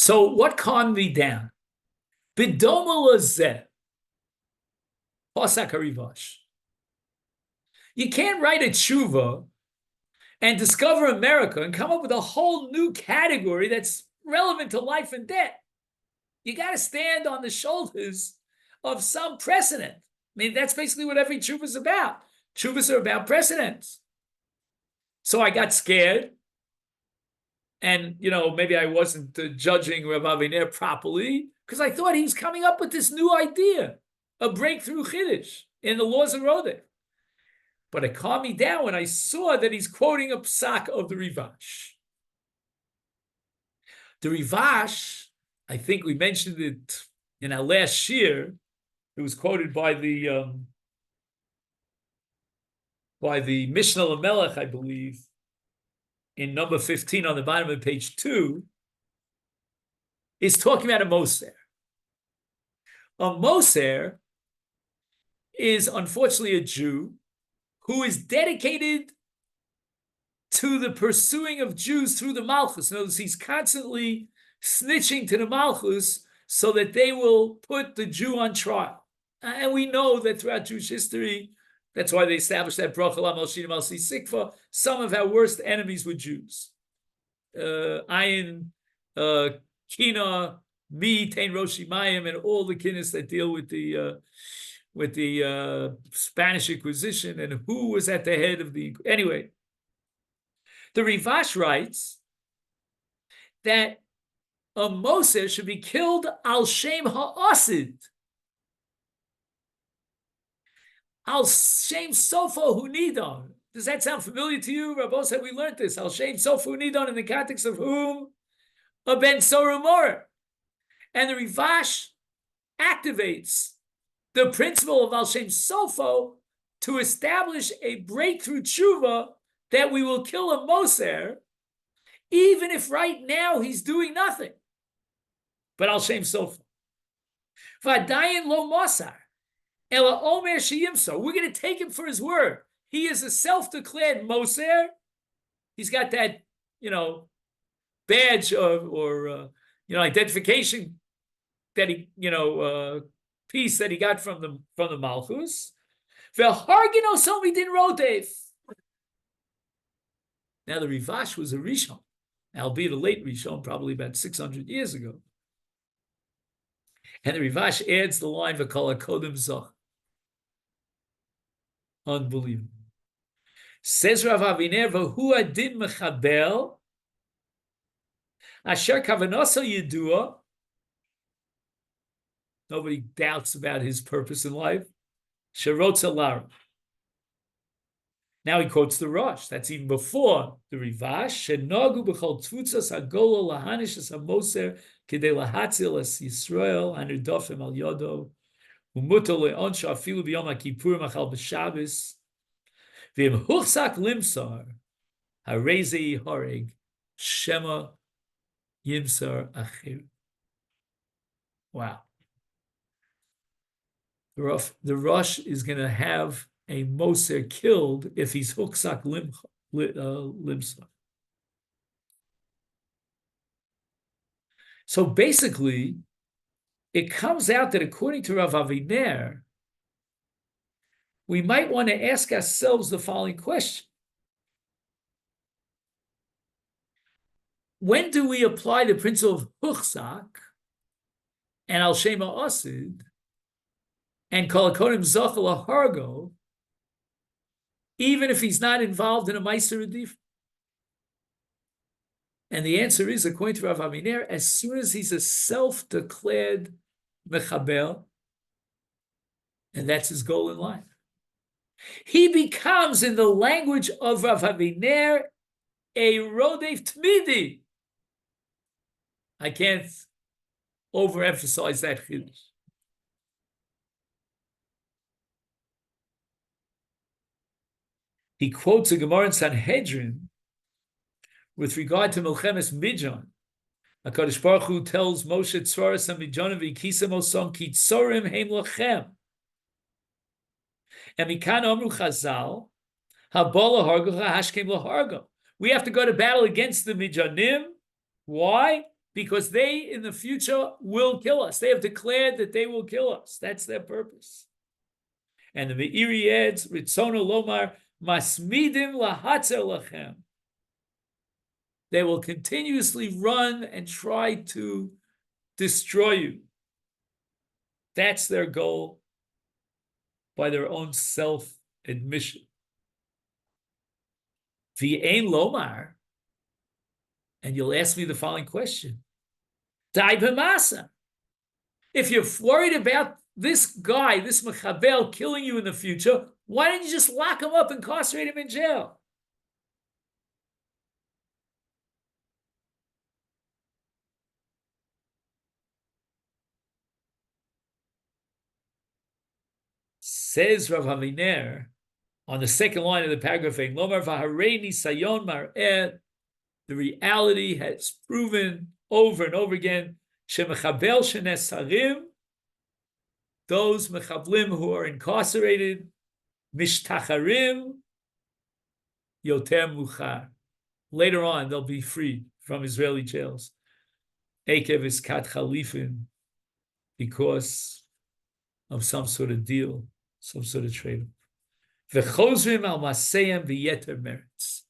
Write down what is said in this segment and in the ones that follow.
So what calmed me down? Bidoma lazeh, pasak harivash. You can't write a tshuva and discover America and come up with a whole new category that's relevant to life and death. You got to stand on the shoulders of some precedent. I mean, that's basically what every tshuva is about. Tshuvas are about precedents. So I got scared. And, maybe I wasn't judging Rav Aviner properly because I thought he was coming up with this new idea, a breakthrough chiddush in the laws of Rodef. But it calmed me down when I saw that he's quoting a psak of the Rivash. The Rivash, I think we mentioned it in our last year. It was quoted by the Mishnah Lamelech, I believe, in number 15 on the bottom of page 2, is talking about a Moser. A Moser is unfortunately a Jew who is dedicated to the pursuing of Jews through the Malchus. In other words, he's constantly snitching to the Malchus so that they will put the Jew on trial. And we know that throughout Jewish history, that's why they established that bracha l'mal shinim al si sikfa. Some of our worst enemies were Jews. Ayin, Kina, Mi, Tain Roshi Mayim, and all the kinnis that deal with the Spanish Inquisition and who was at the head of the... Anyway, the Rivash writes that a Moser should be killed al shem ha'asid. Al shem sofo hunidon. Does that sound familiar to you? Rabbi said we learned this. Al shem sofo hunidon in the context of whom? A ben sorumor. And the Rivash activates the principle of al shem sofo to establish a breakthrough tshuva that we will kill a Moser, even if right now he's doing nothing. But al shem sofo. V'adayin lo mosar. Ela omer sheyimso. We're going to take him for his word. He is a self-declared Moser. He's got that, badge or identification that he, piece that he got from the Malchus. Ve'hargino somi din rodef. Now the Rivash was a Rishon, albeit a late Rishon, probably about 600 years ago. And the Rivash adds the line v'kol hakodem zoch. Unbelievable. Says Rav Aviner, v'hu adin mechabel, asher kavanoso yedua. Nobody doubts about his purpose in life. Sherotza lara. Now he quotes the Rosh. That's even before the Rivash. Shenogu b'chol tfutzas hagolo lahanish es hamoser kidei lahatzil es Yisrael hanerdofim al yodo. Umuto le'onsha afilu b'yom ha'kippur machal b'Shabbos. V'im huchsak limsar harezei horeg shema yimsar achir. Wow. The Rosh is going to have a Moser killed if he's huchsak limsar. So basically, it comes out that according to Rav Aviner, we might want to ask ourselves the following question. When do we apply the principle of huchsak and al shema asid and kol hakodim zochel hargo, even if he's not involved in a meiser adif? And the answer is, according to Rav Aviner, as soon as he's a self-declared mechabel, and that's his goal in life, he becomes, in the language of Rav Aviner, a rodef tmidi. I can't overemphasize that chiddush. He quotes a Gemara in Sanhedrin with regard to Milchemes Midjan. HaKadosh Baruch Hu tells Moshe Tzvaras HaMidjanim v'yikisem osam ki tzorim heim lochem. And mikan omru Chazal, habol lahargo hashkem lahargo. We have to go to battle against the Midjanim. Why? because they in the future will kill us. They have declared that they will kill us. That's their purpose. And the Meiri adds, Ritzono Lomar, Masmidim lahatzer lachem. They will continuously run and try to destroy you. That's their goal by their own self-admission. V'ein lomar, and you'll ask me the following question. Dai b'masa. If you're worried about this guy, this mechabel, killing you in the future, why don't you just lock him up, incarcerate him in jail? Says Rav Aviner on the second line of the paragraph, Lomar v'harei nisayon mar'eh, the reality has proven over and over again, shemechabel shenesarim, those mechablim who are incarcerated, mishtacharim yoter muchar. Later on, they'll be freed from Israeli jails. Ekev iskat chalifin, because of some sort of deal, some sort of trade. V'chozrim al maseyem v'yeter meretz.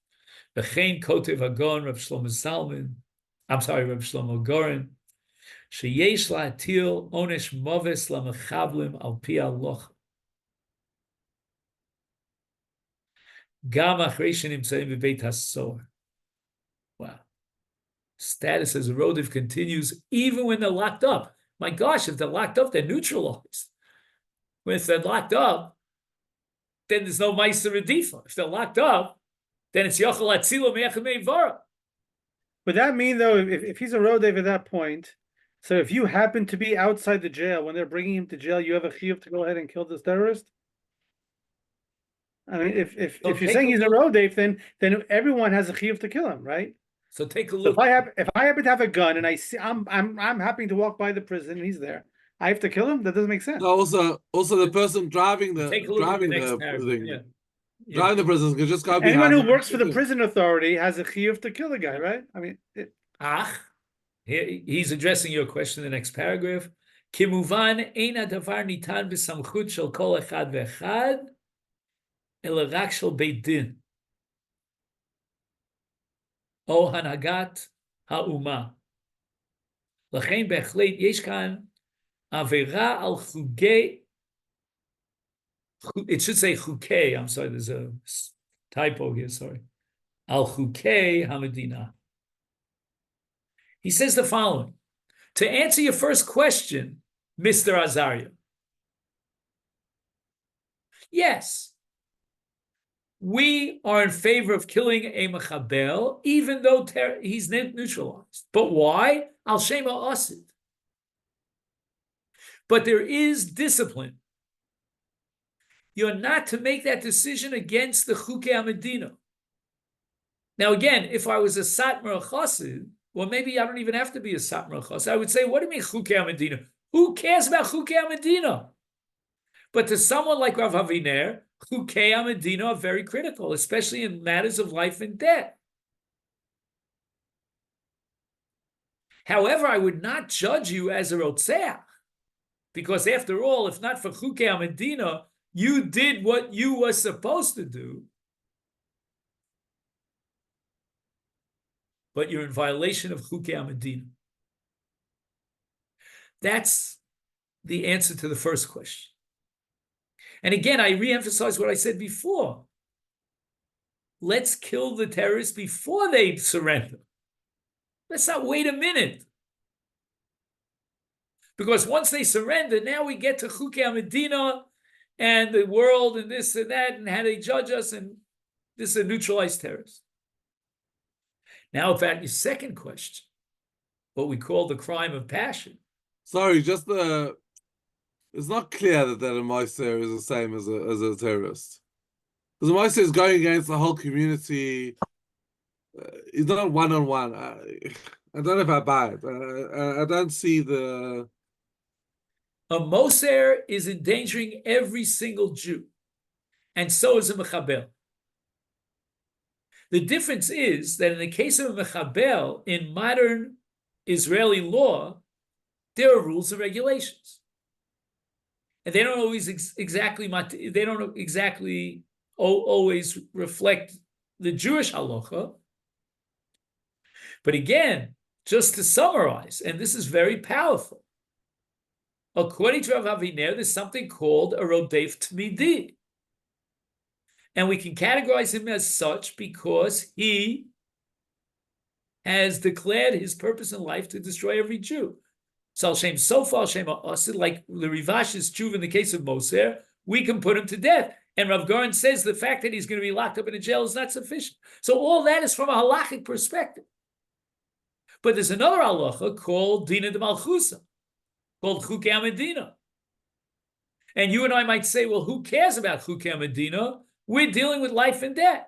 V'chein kotev hagon Rav Shlomo Zalman, Rav Shlomo Goren, sheyesh la'atil onesh moves lamechablim al pi halacha. Gam achrei shenimtzaim b'beit hasohar. Wow. Status as a Rodiv continues even when they're locked up. My gosh, if they're locked up, they're neutralized. If they're locked up, then there's no Meiser Redifa. If they're locked up, then it's Yochel Atzilo Me'echem Vara. Would that mean, though, if he's a Rodev at that point, so if you happen to be outside the jail when they're bringing him to jail, you have a chiyuv to go ahead and kill this terrorist? I mean, if you're saying he's a Rodev, then everyone has a chiyuv to kill him, right? So take a So look. if I happen to have a gun and I see I'm happing to walk by the prison and he's there, I have to kill him? That doesn't make sense. Also the person driving the Take a look at the next thing, paragraph. Yeah. driving the prison can just go behind. Anyone who works for the prison authority has a chiyuv to kill the guy, right? I mean, he's addressing your question in the next paragraph. Kimuvan ein hadavar nitan b'samchut shel kol echad ve'echad ela rak shel beit din o hanagat ha'uma. Lachein bechlet yesh kan avera al chugei. It should say chukei. I'm sorry, there's a typo here. Sorry, al chukei hamadina. He says the following: to answer your first question, Mr. Azaria, yes, we are in favor of killing a mechabel, even though he's neutralized. But why? Al shema asid. But there is discipline. You're not to make that decision against the Chukei HaMedina. Now, again, if I was a Satmar Chassid, well, maybe I don't even have to be a Satmar Chassid. I would say, what do you mean Chukei HaMedina? Who cares about Chukei HaMedina? But to someone like Rav Aviner, Chukei HaMedina are very critical, especially in matters of life and death. However, I would not judge you as a Rotzeach, because after all, if not for Chukei HaMedina, you did what you were supposed to do, but you're in violation of Chukei HaMedina. That's the answer to the first question. And again, I re-emphasize what I said before. Let's kill the terrorists before they surrender. Let's not wait a minute. Because once they surrender, now we get to Chukei HaMedina and the world and this and that and how they judge us, and this is a neutralized terrorist. Now about your second question, what we call the crime of passion. Sorry, just it's not clear that a Meiser is the same as a terrorist. Because a Meiser is going against the whole community. It's not one-on-one. I don't know if I buy it. I don't see the... A Moser is endangering every single Jew, and so is a Mechabel. The difference is that in the case of a Mechabel, in modern Israeli law, there are rules and regulations. And they don't always they don't exactly always reflect the Jewish halacha. But again, just to summarize, and this is very powerful, according to Rav Aviner, there's something called a rodef tmidi. And we can categorize him as such because he has declared his purpose in life to destroy every Jew. So Shem Sofa, Shem Asid, like the Rivash's Chuv in the case of Moser, we can put him to death. And Rav Garon says the fact that he's going to be locked up in a jail is not sufficient. So all that is from a halachic perspective. But there's another halacha called Dina de Malchusa, called Chukei HaMedina. And you and I might say, well, who cares about Chukei HaMedina? We're dealing with life and death.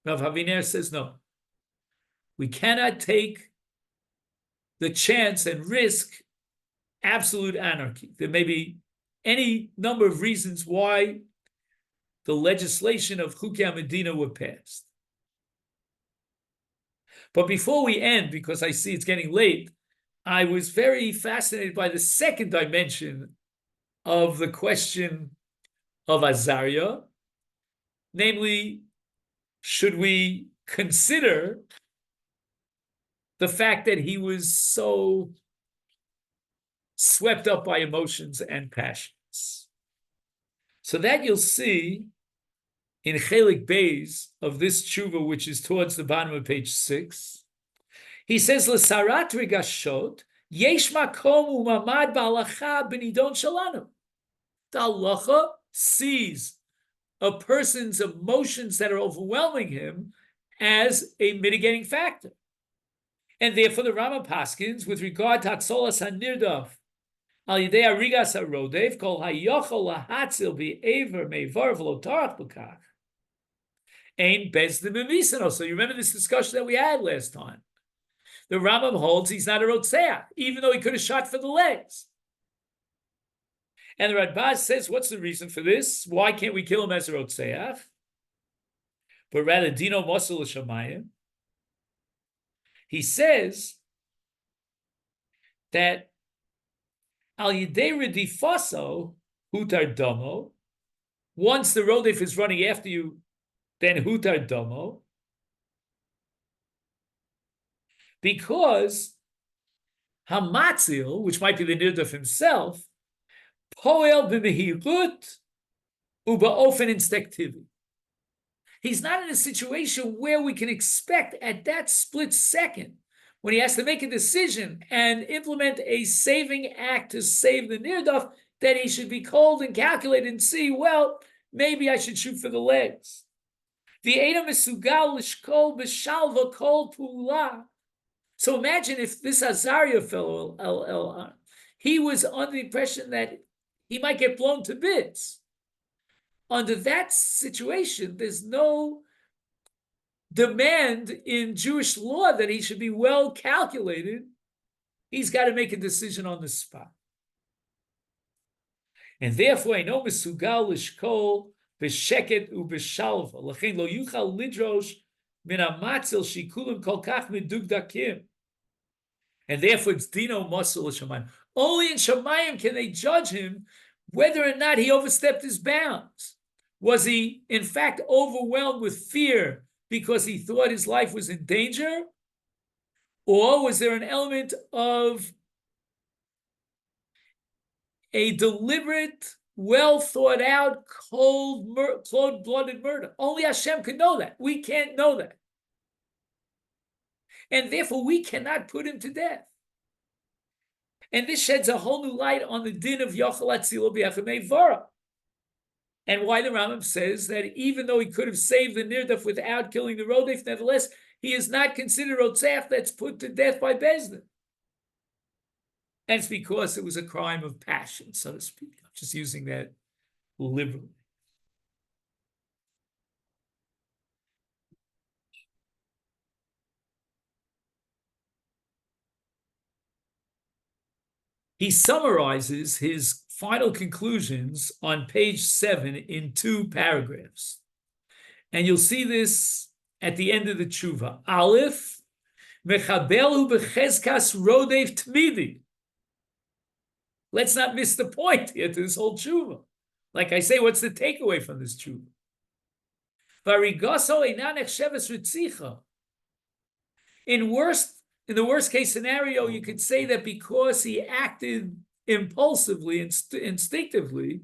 Rav Aviner says no. We cannot take the chance and risk absolute anarchy. There may be any number of reasons why the legislation of Chukei HaMedina were passed. But before we end, because I see it's getting late, I was very fascinated by the second dimension of the question of Azariah, namely, should we consider the fact that he was so swept up by emotions and passions? So that you'll see in Chelik Beis of this tshuva, which is towards the bottom of page 6. He says, "L'sarat regashot yesh makom u'mamad ba'alacha b'nidon shalanu." The halacha sees a person's emotions that are overwhelming him as a mitigating factor. And therefore the Rama paskins, with regard to Hatzolas HaNirdaf, Al Yidei Arigas HaRodev, Kol HaYochol LaHatzil B'Ever Mevar V'Lo Tarach B'Kach, Ein Bezdin B'Misano. So you remember this discussion that we had last time. The Rambam holds he's not a Rotzeach, even though he could have shot for the legs. And the Radbaz says, what's the reason for this? Why can't we kill him as a Rotzeach? But rather, Dino Mosul Shamayim. He says that Al Yidei Redifaso Hutar Domo, once the Rodef is running after you, then Hutar Domo, because Hamatzil, which might be the Nirdaf himself, Poel b'mehirut u'ba'ofen instinctively. He's not in a situation where we can expect at that split second, when he has to make a decision and implement a saving act to save the Nirdaf, that he should be cold and calculate and see, well, maybe I should shoot for the legs. The Eina Mesugal Lishkol B'Shalva Kol Pula. So imagine if this Azariah fellow, he was under the impression that he might get blown to bits. Under that situation, there's no demand in Jewish law that he should be well calculated. He's got to make a decision on the spot. And therefore, I know Mesugal Lishkol B'Sheket u'B'Shalva. L'chein lo yuchal lidrosh min hamatzil shikulim kol kach medugdakim. And therefore, it's Dino Mosul Shamayim. Only in Shamayim can they judge him whether or not he overstepped his bounds. Was he, in fact, overwhelmed with fear because he thought his life was in danger? Or was there an element of a deliberate, well thought out, cold-blooded murder? Only Hashem can know that. We can't know that. And therefore, we cannot put him to death. And this sheds a whole new light on the din of Yochel Atzilo B'Yachemei Vara. And why the Rambam says that even though he could have saved the Nirdaf without killing the Rodef, nevertheless, he is not considered Rotzeach that's put to death by Bezdin. And it's because it was a crime of passion, so to speak. I'm just using that liberally. He summarizes his final conclusions on page 7 in 2 paragraphs. And you'll see this at the end of the tshuva. Aleph, Mechabelu bechezkas rodev tmidi. Let's not miss the point here to this whole tshuva. Like I say, what's the takeaway from this tshuva? Varigoso eina nechsheves ritzicha. In the worst case scenario, you could say that because he acted impulsively, instinctively,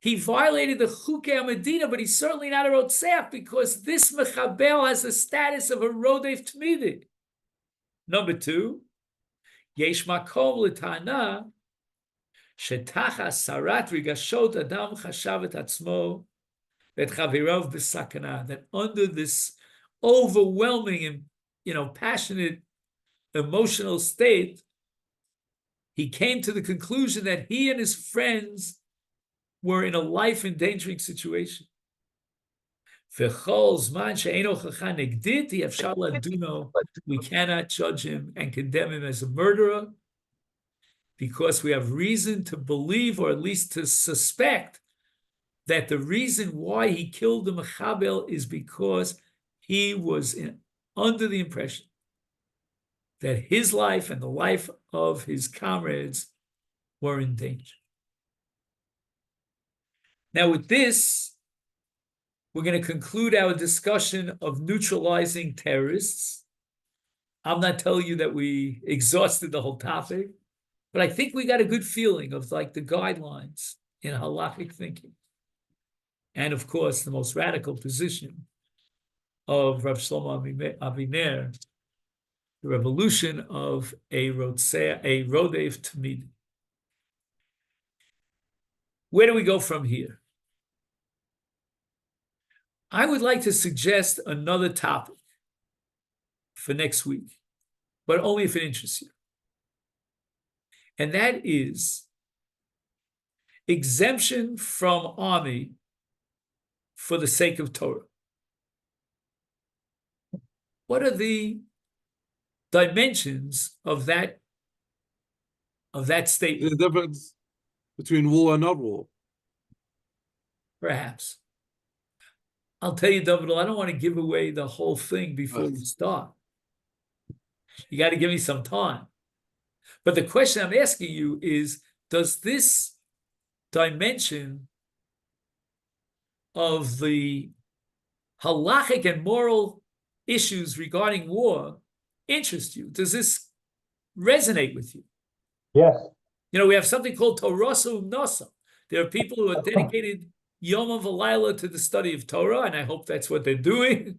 he violated the Chukei Medina, but he's certainly not a Rotzeach because this Mechabel has the status of a Rodef Tmidi. Number two, Yesh Makom L'Tana Shetachas Sarat Rigashot Adam Chashav Et Atzmo Et Chavirav B'Sakana, that under this overwhelming and passionate emotional state, he came to the conclusion that he and his friends were in a life-endangering situation. We cannot judge him and condemn him as a murderer because we have reason to believe, or at least to suspect, that the reason why he killed the Mechabel is because he was under the impression that his life and the life of his comrades were in danger. Now, with this, we're going to conclude our discussion of neutralizing terrorists. I'm not telling you that we exhausted the whole topic, but I think we got a good feeling of like the guidelines in halachic thinking. And of course, the most radical position of Rav Shlomo Aviner, the revolution of a Rodef Tamid. Where do we go from here? I would like to suggest another topic for next week, but only if it interests you. And that is exemption from army for the sake of Torah. What are the dimensions of that statement? The difference between war and not war. Perhaps. I'll tell you, David, I don't want to give away the whole thing before we start. You got to give me some time. But the question I'm asking you is, does this dimension of the halachic and moral issues regarding war interest you? Does this resonate with you? Yes. We have something called Torasu Nasa. There are people who are dedicated Yom V'Layla to the study of Torah, and I hope that's what they're doing.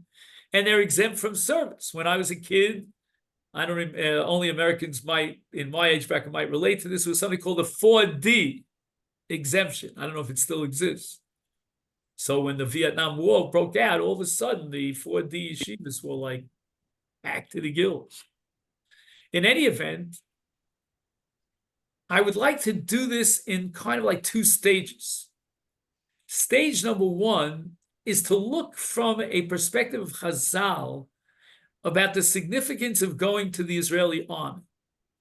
And they're exempt from service. When I was a kid, I don't only Americans in my age bracket might relate to this. It was something called the 4D exemption. I don't know if it still exists. So when the Vietnam War broke out, all of a sudden the 4D yeshivas were like packed to the gills. In any event, I would like to do this in kind of like two stages. Stage number one is to look from a perspective of Chazal about the significance of going to the Israeli army.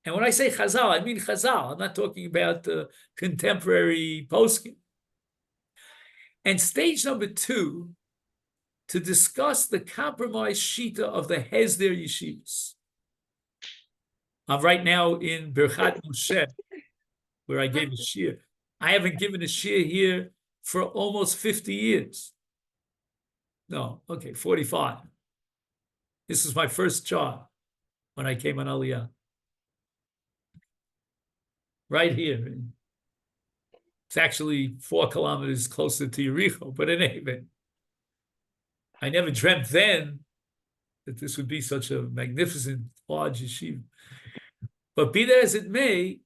And when I say Chazal, I mean Chazal. I'm not talking about the contemporary poskim. And stage number two, to discuss the compromise shita of the Hesder yeshivas. I'm right now in Birchat Moshe, where I gave a shir. I haven't given a shir here for almost 50 years. No, okay, 45. This is my first job when I came on Aliyah. Right here. It's actually 4 kilometers closer to Yericho, but in any event, I never dreamt then that this would be such a magnificent, large yeshiva. But be that as it may,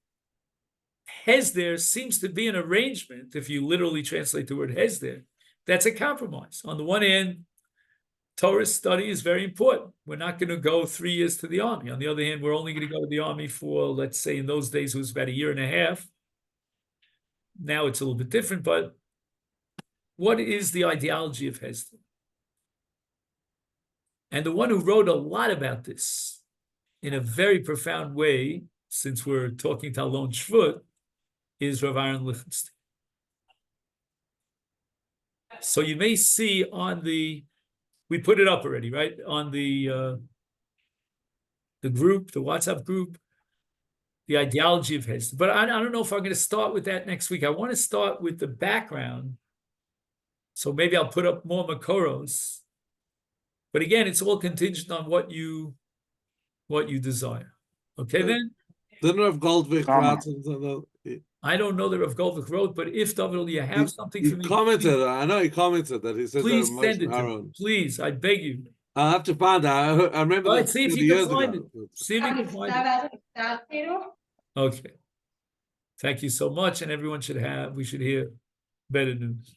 Hesder seems to be an arrangement, if you literally translate the word Hesder, that's a compromise. On the one hand, Torah study is very important. We're not going to go 3 years to the army. On the other hand, we're only going to go to the army for, let's say, in those days, it was about 1.5 years. Now it's a little bit different, but what is the ideology of Hesder? And the one who wrote a lot about this in a very profound way, since we're talking to Alon Shvut, is Rav Aaron Lichtenstein. So you may see on we put it up already, right? On the the group, the WhatsApp group, the ideology of Hesed. But I don't know if I'm going to start with that next week. I want to start with the background. So maybe I'll put up more Makoros. But again, it's all contingent on what you desire. Okay, then? Didn't Rav Goldvik Comment. I don't know that Rav Goldvik wrote, but if David, you have something He for me, commented, I know he commented that he said that please Moshe send it to me. Aaron. Please, I beg you. I'll have to find out. I remember All that right, see if 30 you can years find ago. it. See if you can find it. Okay. Thank you so much, and everyone we should hear better news.